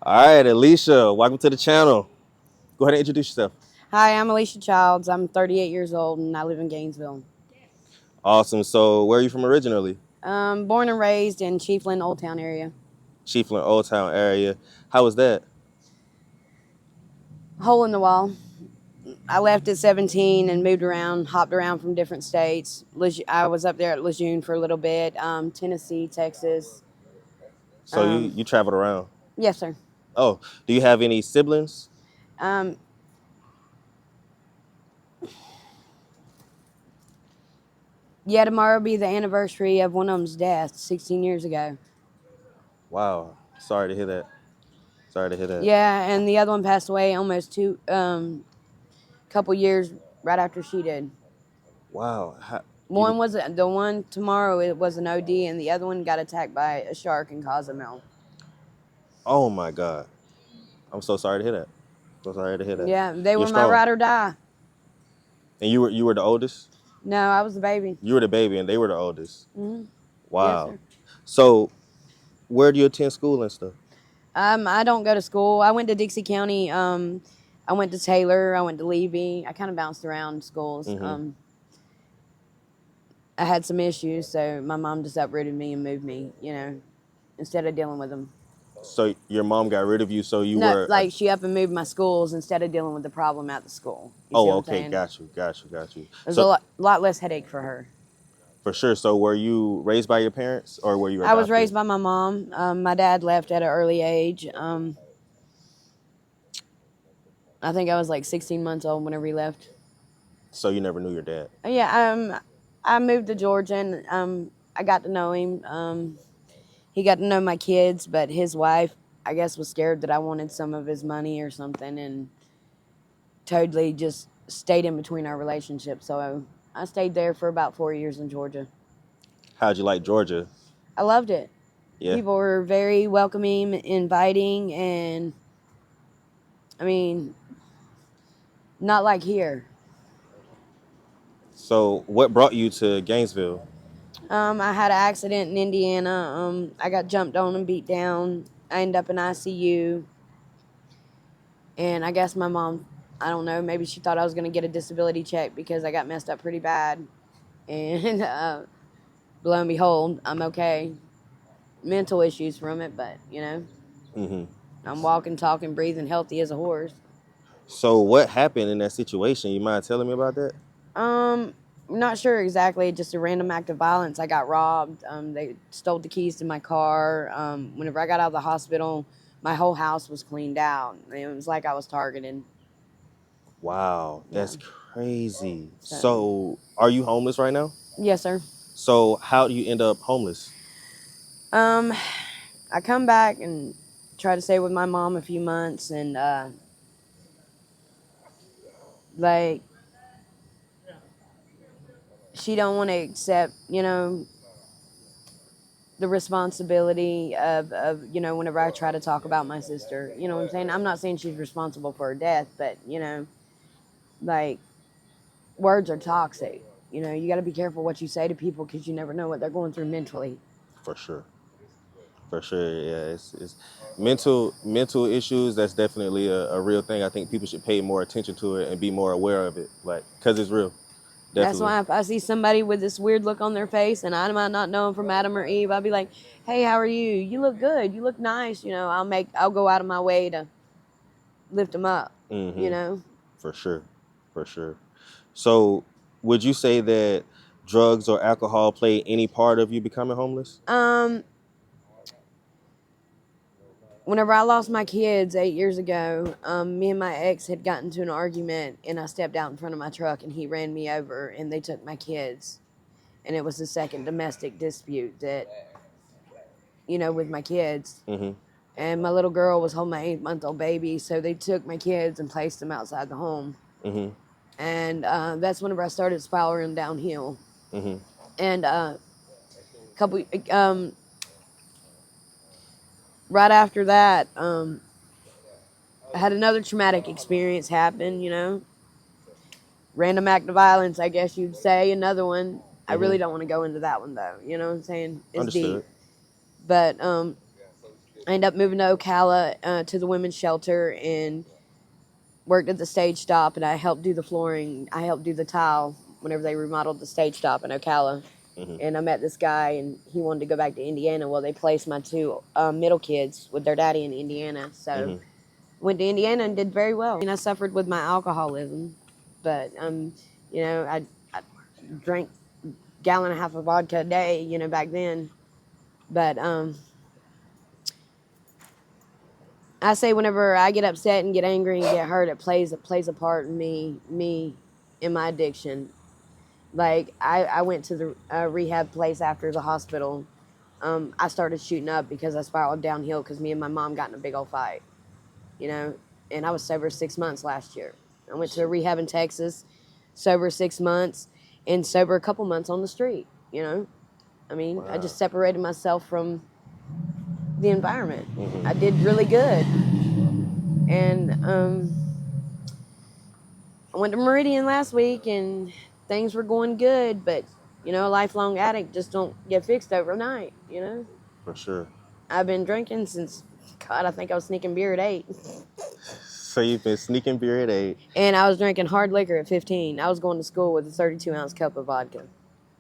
All right, Alicia, welcome to the channel. Go ahead and introduce yourself. Hi, I'm Alicia Childs. I'm 38 years old and I live in Gainesville. Awesome. So, where are you from originally? Born and raised in Chiefland, Old Town area. Chiefland, Old Town area. How was that? Hole in the wall. I left at 17 and moved around, hopped around from different states. I was up there at Lejeune for a little bit, Tennessee, Texas. So you Um, you traveled around. yes, sir. Oh, do you have any siblings? Um, yeah, tomorrow will be the anniversary of one of them's death, 16 years ago. Wow. Sorry to hear that. Sorry to hear that. Yeah, and the other one passed away almost couple years right after she did. Wow. One was the one tomorrow. It was an OD, and the other one got attacked by a shark in Cozumel. Oh my God. I'm so sorry to hear that. So sorry to hear that. Yeah, they You're were my strong. ride or die. And you were the oldest? No, I was the baby. You were the baby and they were the oldest. Hmm. Yes, Wow. sir. So, where do you attend school and stuff? I don't go to school. I went to Dixie County. I went to Taylor. I went to Levy. I kind of bounced around schools. Mm-hmm. I had some issues, so my mom just uprooted me and moved me. Instead of dealing with them. So your mom got rid of you, so you No, were. like she up and moved my schools instead of dealing with the problem at the school. You see Oh, what I'm okay, saying? got you. There's a So lot less headache for her. for sure. So were you raised by your parents, or were you I was adopted? raised by my mom. My dad left at an early age. I think I was like 16 months old whenever he left. So you never knew your dad. Yeah, I moved to Georgia and I got to know him. He got to know my kids, but his wife, I guess, was scared that I wanted some of his money or something and totally just stayed in between our relationship. So I stayed there for about 4 years in Georgia. How'd you like Georgia? I loved it. Yeah. People were very welcoming, inviting, and I mean, not like here. So what brought you to Gainesville? I had an accident in Indiana. I got jumped on and beat down. I ended up in ICU. And I guess my mom, I don't know, maybe she thought I was going to get a disability check because I got messed up pretty bad. And lo and behold, I'm okay. Mental issues from it, but, Hmm. I'm walking, talking, breathing healthy as a horse. So what happened in that situation? You mind telling me about that? I'm not sure exactly. Just a random act of violence. I got robbed. They stole the keys to my car. Whenever I got out of the hospital, my whole house was cleaned out. It was like I was targeted. Wow, Yeah. that's crazy. So, So are you homeless right now? yes, sir. So how do you end up homeless? Um, I come back and try to stay with my mom a few months, and like she don't want to accept, the responsibility of whenever I try to talk about my sister. You know what I'm saying? I'm not saying she's responsible for her death, but like words are toxic. You got to be careful what you say to people because you never know what they're going through mentally. For sure. For sure, yeah. It's mental issues. That's definitely a real thing. I think people should pay more attention to it and be more aware of it, like because it's real. That's Definitely. why if I see somebody with this weird look on their face and I might not know them from Adam or Eve, I'll be like, "Hey, how are you? You look good. You look nice." I'll go out of my way to lift them up. You Hmm. know, For sure, for sure. So, would you say that drugs or alcohol play any part of you becoming homeless? um, whenever I lost my kids 8 years ago, me and my ex had gotten into an argument, and I stepped out in front of my truck, and he ran me over, and they took my kids, and it was the second domestic dispute that with my kids. Hmm. And my little girl was holding my 8-month-old baby, so they took my kids and placed them outside the home. Hmm. And that's whenever I started spiraling downhill. Hmm. And couple right after that, I had another traumatic experience happen. Random act of violence, I guess you'd say. Another one. I Hmm. really don't want to go into that one though. You know what I'm saying? It's deep. Understood. But I ended up moving to Ocala to the women's shelter and worked at the stage stop, and I helped do the flooring. I helped do the tile whenever they remodeled the stage stop in Ocala. Mm-hmm. And I met this guy, and he wanted to go back to Indiana. Well, they placed my two middle kids with their daddy in Indiana. So Mm-hmm. went to Indiana and did very well. I mean, I suffered with my alcoholism, but I drank gallon and a half of vodka a day, back then. But I say whenever I get upset and get angry and get hurt, it plays a part in me in my addiction. Like I went to the rehab place after the hospital. I started shooting up because I spiraled downhill because me and my mom got in a big old fight, you know. And I was sober 6 months last year. I went to a rehab in Texas, sober 6 months, and sober a couple months on the street. I mean, Wow. I just separated myself from the environment. Mm-hmm. I did really good, and I went to Meridian last week, and things were going good. But a lifelong addict just don't get fixed overnight. For sure. I've been drinking since God. I think I was sneaking beer at 8. So you've been sneaking beer at 8. And I was drinking hard liquor at 15. I was going to school with a 32-ounce cup of vodka.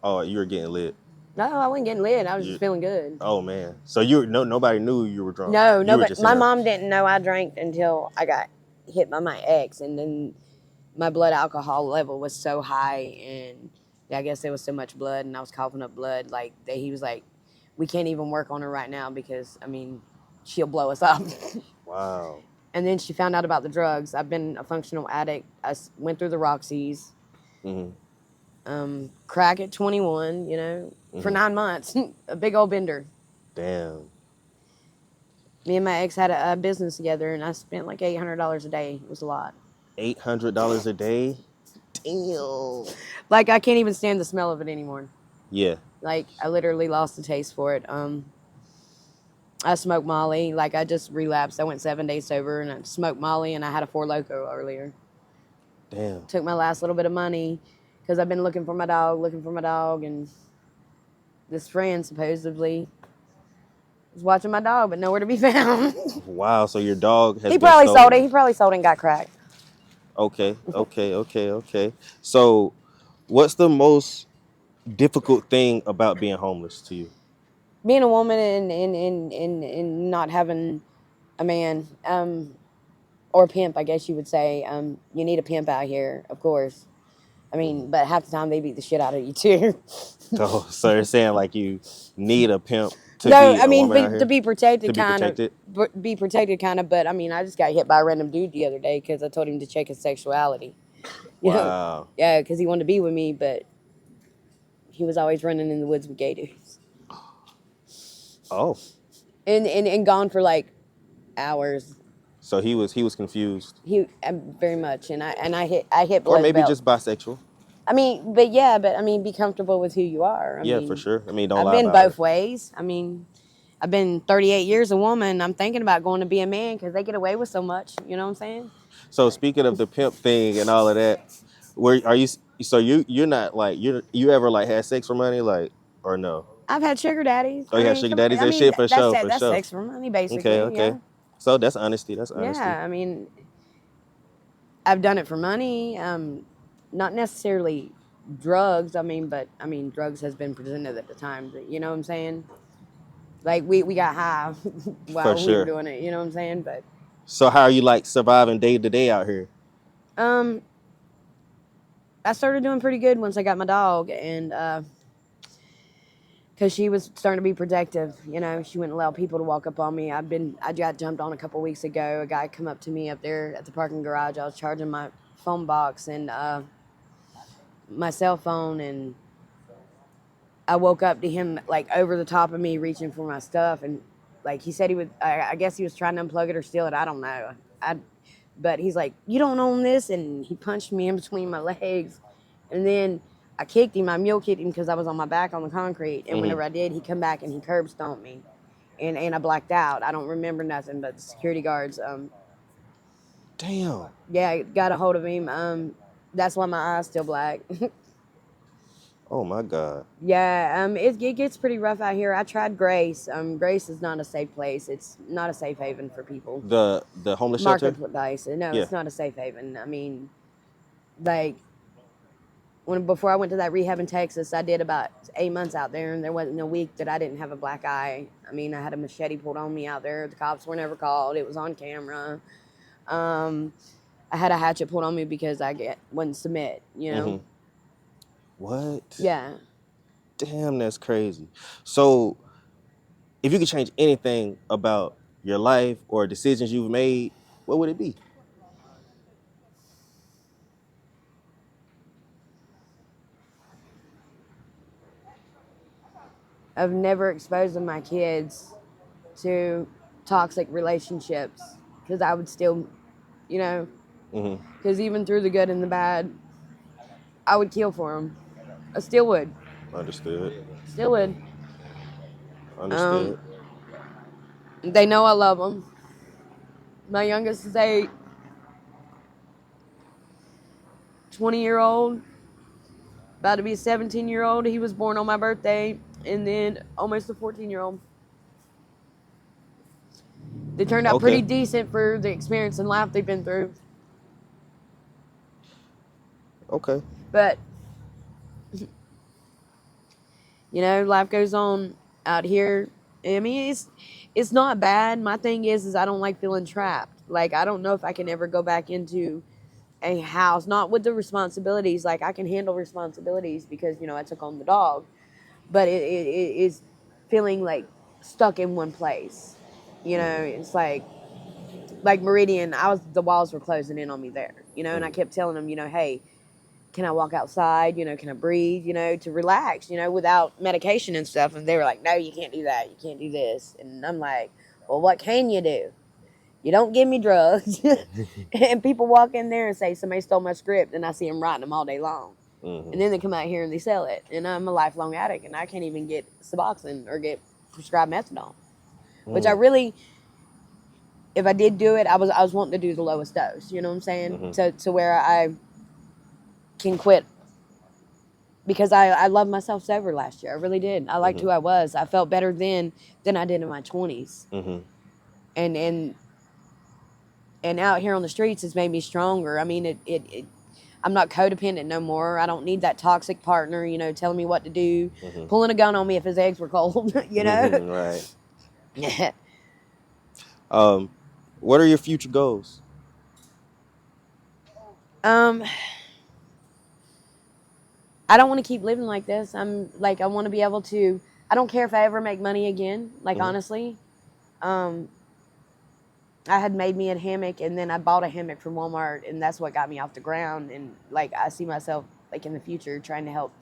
Oh, you were getting lit. No, I wasn't getting lit. I was You, just feeling good. oh man. So nobody knew you were drunk. No, You were nobody. just in My there. mom didn't know I drank until I got hit by my ex, and then my blood alcohol level was so high, and I guess there was so much blood, and I was coughing up blood. Like he was like, "We can't even work on her right now because she'll blow us up." Wow. And then she found out about the drugs. I've been a functional addict. I went through the Roxys. Mm-hmm. Crack at 21, for 9 months. A big old bender. Damn. Me and my ex had a business together, and I spent like $800 a day. It was a lot. $800 a day? Damn. Like, I can't even stand the smell of it anymore. Yeah. Like, I literally lost the taste for it. I smoked Molly. Like, I just relapsed. I went 7 days sober, and I smoked Molly, and I had a Four Loko earlier. Damn. Took my last little bit of money because I've been looking for my dog, and this friend supposedly was watching my dog, but nowhere to be found. Wow. So your dog has He been probably stolen. sold it. He probably sold it and got cracked. Okay. So what's the most difficult thing about being homeless to you? Being a woman and not having a man, or a pimp, I guess you would say. You need a pimp out here, of course. I mean, but half the time they beat the shit out of you too. So you're saying like you need a pimp to No, be I a mean woman out here? to be protected, To be kind of. protected? Be protected, kind of. But I mean, I just got hit by a random dude the other day because I told him to check his sexuality. Wow. Yeah, because he wanted to be with me, but he was always running in the woods with gay dudes. Oh. And gone for like hours. So he was confused. He very much, and I hit Or blood maybe belt. just bisexual. I mean, be comfortable with who you are. Yeah, for sure. I mean, don't I've lie been about both it. ways. I mean, I've been 38 years a woman. I'm thinking about going to be a man because they get away with so much. You know what I'm saying? So speaking of the pimp thing and all of that, where are you? So you're not like you ever like had sex for money, like, or no? I've had sugar daddies. Oh, you had sugar daddies and shit? For sure, for That's sure. sex for money, basically. Okay. Yeah. So that's honesty. That's honesty. Yeah. I mean, I've done it for money. Not necessarily drugs. But drugs has been presented at the time. You know what I'm saying? Like we got high while For we were sure. doing it. You know what I'm saying? But So how are you like surviving day to day out here? I started doing pretty good once I got my dog, and because she was starting to be protective. She wouldn't allow people to walk up on me. I got jumped on a couple weeks ago. A guy come up to me up there at the parking garage. I was charging my phone box and my cell phone, and I woke up to him like over the top of me reaching for my stuff, and like he said he would. I guess he was trying to unplug it or steal it. I don't know. But he's like, "You don't own this," and he punched me in between my legs, and then I kicked him. I mule kicked him because I was on my back on the concrete, and whenever I did, he come back and he curb stomped me, and I blacked out. I don't remember nothing, but the security guards, Damn. yeah, got a hold of him. That's why my eye's still black. Oh my God. Yeah, it gets pretty rough out here. I tried Grace. Grace is not a safe place. It's not a safe haven for people. The homeless shelter. Marketplace. No, Yeah. it's not a safe haven. I mean, like before I went to that rehab in Texas, I did about 8 months out there, and there wasn't a week that I didn't have a black eye. I mean, I had a machete pulled on me out there. The cops were never called. It was on camera. Um, I had a hatchet pulled on me because wouldn't submit. You know. Mm-hmm. What? Yeah. Damn, that's crazy. So, if you could change anything about your life or decisions you've made, what would it be? I've never exposed my kids to toxic relationships because I would still, you know, Mm-hmm. because even through the good and the bad, I would kill for them. I still would. Understood. Still would. Um, Understood. they know I love them. My youngest is a 20-year-old, about to be a 17-year-old. He was born on my birthday, and then almost a 14-year-old. They turned out pretty Okay. decent for the experience and life they've been through. Okay. But, life goes on out here. I mean, it's not bad. My thing is I don't like feeling trapped. Like, I don't know if I can ever go back into a house, not with the responsibilities. Like, I can handle responsibilities because, I took on the dog. But it is feeling like stuck in one place. It's like Meridian, the walls were closing in on me there, and I Mm-hmm. kept telling them, hey, can I walk outside? Can I breathe, to relax, without medication and stuff. And they were like, no, you can't do that. You can't do this. And I'm like, well, what can you do? You don't give me drugs. And people walk in there and say, somebody stole my script. And I see them writing them all day long. Mm-hmm. And then they come out here and they sell it. And I'm a lifelong addict and I can't even get Suboxone or get prescribed methadone. Which I Mm-hmm. really, if I did do it, I was wanting to do the lowest dose. You know what I'm saying? Mm-hmm. To where I can quit because I loved myself sober last year. I really did. I liked Mm-hmm. who I was. I felt better then than I did in my 20s. Mm-hmm. And out here on the streets has made me stronger. I mean, I'm not codependent no more. I don't need that toxic partner, telling me what to do, Mm-hmm. pulling a gun on me if his eggs were cold, Mm-hmm. Right. Um, what are your future goals? um, I don't want to keep living like this. I want to be able to. I don't care if I ever make money again. Like Mm-hmm. honestly, um, I had made me a hammock, and then I bought a hammock from Walmart, and that's what got me off the ground. And like I see myself like in the future trying to help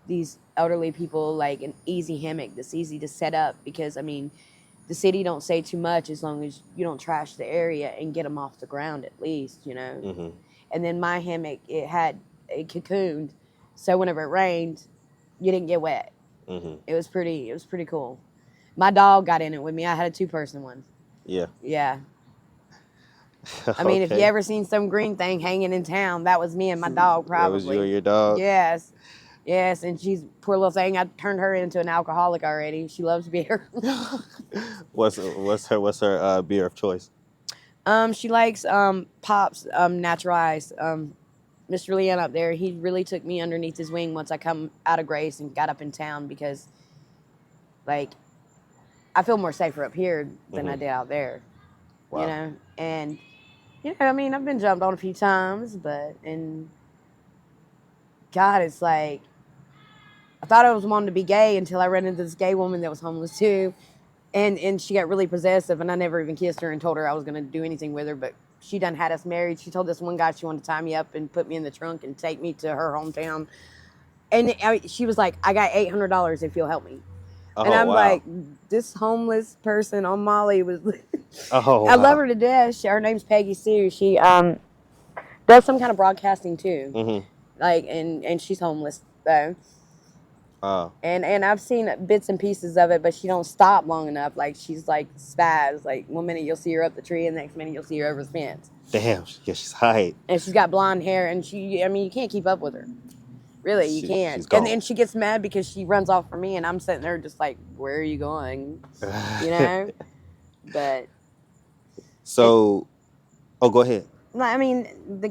these elderly people like an easy hammock that's easy to set up because I mean the city don't say too much as long as you don't trash the area and get them off the ground at least. Mm-hmm. And then my hammock it cocooned, so whenever it rained, you didn't get wet. Mm-hmm. It was pretty cool. My dog got in it with me. I had a 2-person one. Yeah. Yeah. I mean, if you Okay. ever seen some green thing hanging in town, that was me and my dog That was you probably. and your dog. Yes. Yes, and she's poor little thing. I turned her into an alcoholic already. She loves beer. What's her beer of choice? She likes Pops Natural Ice. Mr. Leon up there, he really took me underneath his wing once I come out of Grace and got up in town because like I feel more safer up here than I Mm-hmm. did out there. Wow. And I mean, I've been jumped on a few times, and God, it's like I thought I was wanting to be gay until I ran into this gay woman that was homeless too. And she got really possessive, and I never even kissed her and told her I was going to do anything with her. But she done had us married. She told this one guy she wanted to tie me up and put me in the trunk and take me to her hometown. And she was like, I got $800 if you'll help me. And Oh I'm wow. like, this homeless person on Molly was. Oh I love wow. her to death. Her name's Peggy Sue. She does some kind of broadcasting too. Mm-hmm. Like, and she's homeless though. Oh. And I've seen bits and pieces of it, but she don't stop long enough. Like she's like spaz. Like one minute you'll see her up the tree, and the next minute you'll see her over the fence. Damn. Yeah, she's high. And she's got blonde hair, and I mean, you can't keep up with her. Really, you She's can't. And gone. then she gets mad because she runs off from me, and I'm sitting there just like, where are you going? You know? But So, oh, go ahead. I mean, the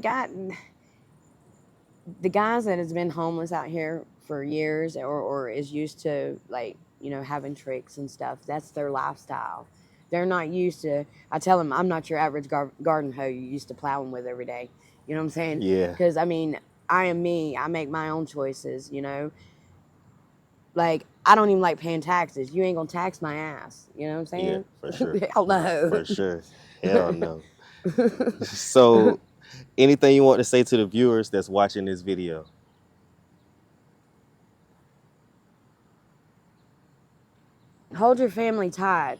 guys that has been homeless out here for years, or is used to, like, having tricks and stuff. That's their lifestyle. They're not used to. I tell them, I'm not your average garden hoe you used to plowing with every day. You know what I'm saying? Yeah, Because I mean, I am me. I make my own choices. Like, I don't even like paying taxes. You ain't gonna tax my ass. You know what I'm yeah, saying? for sure, Hell no. for sure. Hell no. So, anything you want to say to the viewers that's watching this video? Hold your family tight,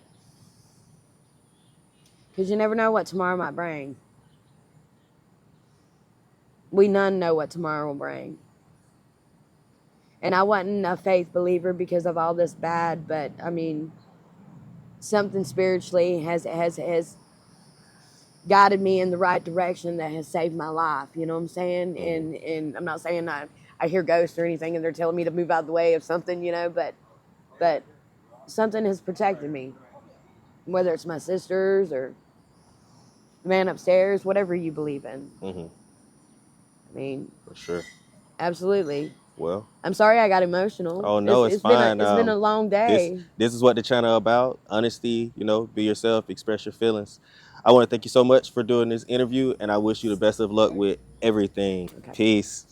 because you never know what tomorrow might bring. We none know what tomorrow will bring. And I wasn't a faith believer because of all this bad, but I mean, something spiritually has guided me in the right direction that has saved my life. You know what I'm saying? Hmm. And I'm not saying I hear ghosts or anything and they're telling me to move out of the way of something, but something has protected me. Whether it's my sisters or the man upstairs, whatever you believe in. Hmm. I mean, For sure. absolutely. Well, I'm sorry I got emotional. oh It's no, it's it's been a fine. it's been a long This day. this is what the channel about. Honesty, be yourself, express your feelings. I want to thank you so much for doing this interview, and I wish you the best of luck with everything. Okay. Peace.